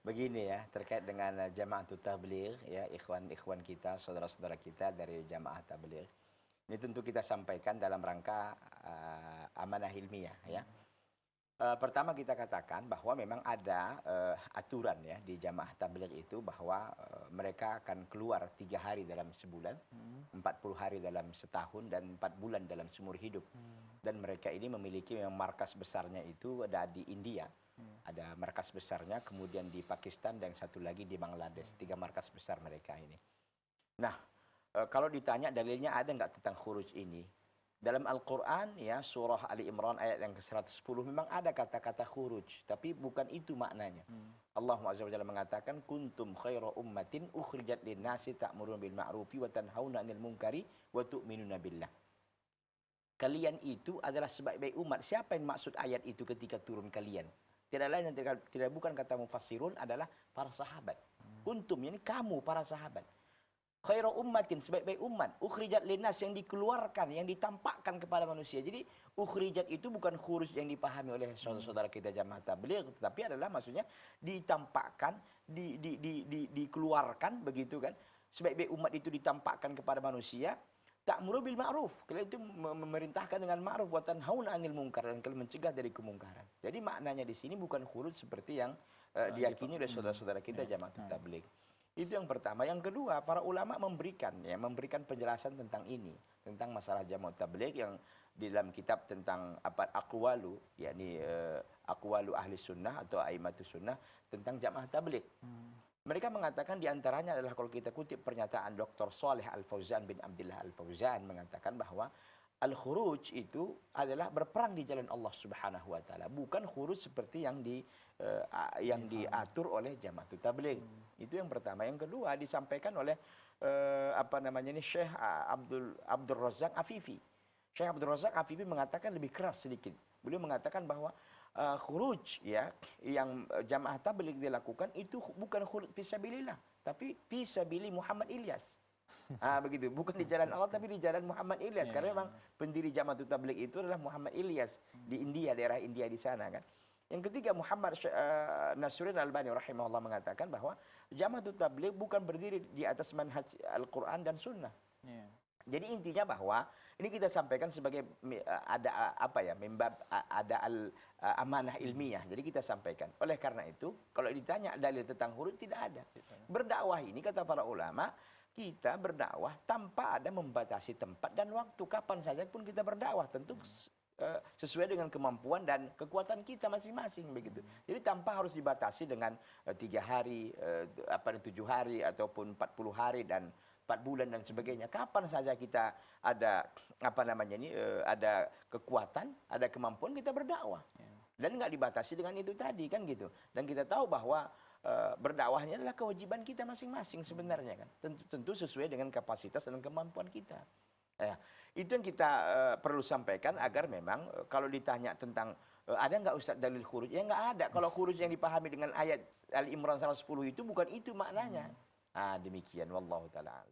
Begini ya, terkait dengan Jama'atut Tabligh ya, ikhwan-ikhwan kita, saudara-saudara kita dari Jamaah Tabligh. Ini tentu kita sampaikan dalam rangka amanah ilmiah ya. Pertama kita katakan bahwa memang ada aturan ya di Jamaah Tabligh itu bahwa mereka akan keluar 3 hari dalam sebulan, 40 hari dalam setahun dan 4 bulan dalam seumur hidup. Dan mereka ini memiliki yang markas besarnya itu ada di India. Ada markas besarnya, kemudian di Pakistan dan satu lagi di Bangladesh. 3 markas besar mereka ini. Nah, kalau ditanya dalilnya ada nggak tentang khuruj ini? Dalam Al-Quran ya surah Ali Imran ayat yang ke-110 memang ada kata-kata khuruj, tapi bukan itu maknanya. Allah Azza wa Jalla mengatakan kuntum khaira ummatin ukhrijat lin-nasi ta'muruna bil ma'rufi wa tanhauna 'anil munkari wa tu'minuna billah. Kalian itu adalah sebaik-baik umat. Siapa yang maksud ayat itu ketika turun kalian? Tidak lain dan tidak bukan kata mufassirun adalah para sahabat. Kuntum ini kamu para sahabat. Khairu ummatin, sebaik-baik umat. Ukhrijat linnas, yang dikeluarkan, yang ditampakkan kepada manusia. Jadi ukhrijat itu bukan khuruj yang dipahami oleh saudara-saudara kita Jamaah Tabligh, tetapi adalah maksudnya ditampakkan, dikeluarkan begitu kan. Sebaik-baik umat itu ditampakkan kepada manusia. Ta'muru bil ma'ruf. Kalian itu memerintahkan dengan ma'ruf wa tanhauna 'anil munkar, dan kalian mencegah dari kemungkaran. Jadi maknanya di sini bukan khuruj seperti yang diyakini oleh saudara-saudara kita Jamaah Tabligh. Itu yang pertama. Yang kedua, para ulama memberikan penjelasan tentang ini, tentang masalah Jamaah Tabligh yang di dalam kitab tentang aqwalu, yakni aqwalu ahli sunnah atau aimatus sunnah tentang Jamaah Tabligh. Mereka mengatakan diantaranya adalah kalau kita kutip pernyataan Dr. Saleh Al-Fauzan bin Abdullah Al-Fauzan mengatakan bahwa al-khuruj itu adalah berperang di jalan Allah Subhanahu wa taala, bukan khuruj seperti yang diatur oleh Jama'atut Tabligh. Itu yang pertama. Yang kedua disampaikan oleh Syekh Abdul Razak Afifi. Syekh Abdul Razak Afifi mengatakan lebih keras sedikit. Beliau mengatakan bahwa khuruj ya yang Jamaah Tabligh dilakukan itu bukan khuruj fisabilillah, tapi fisabili Muhammad Ilyas. Begitu, bukan di jalan Allah tapi di jalan Muhammad Ilyas. Karena memang pendiri Jama'atut Tabligh itu adalah Muhammad Ilyas di India, daerah India di sana kan. Yang ketiga, Muhammad Nasruddin Al-Albani rahimahullah mengatakan bahwa Jama'atut Tabligh bukan berdiri di atas manhaj Al-Quran dan Sunnah. Jadi intinya bahwa ini kita sampaikan sebagai ada amanah ilmiah. Jadi kita sampaikan. Oleh karena itu, kalau ditanya dalil tentang khuruj tidak ada. Berdakwah ini kata para ulama, kita berdakwah tanpa ada membatasi tempat dan waktu. Kapan saja pun kita berdakwah, tentu sesuai dengan kemampuan dan kekuatan kita masing-masing begitu. Jadi tanpa harus dibatasi dengan 3 hari, 7 hari ataupun 40 hari dan 4 bulan dan sebagainya. Kapan saja kita ada ada kekuatan, ada kemampuan, kita berdakwah. Dan nggak dibatasi dengan itu tadi kan gitu. Dan kita tahu bahwa berdakwahnya adalah kewajiban kita masing-masing sebenarnya kan. Tentu sesuai dengan kapasitas dan kemampuan kita. Itu yang kita perlu sampaikan agar memang kalau ditanya tentang ada nggak Ustaz dalil khuruj? Ya nggak ada. Kalau khuruj yang dipahami dengan ayat Al Imran 110 itu bukan itu maknanya. Demikian wallahu taala.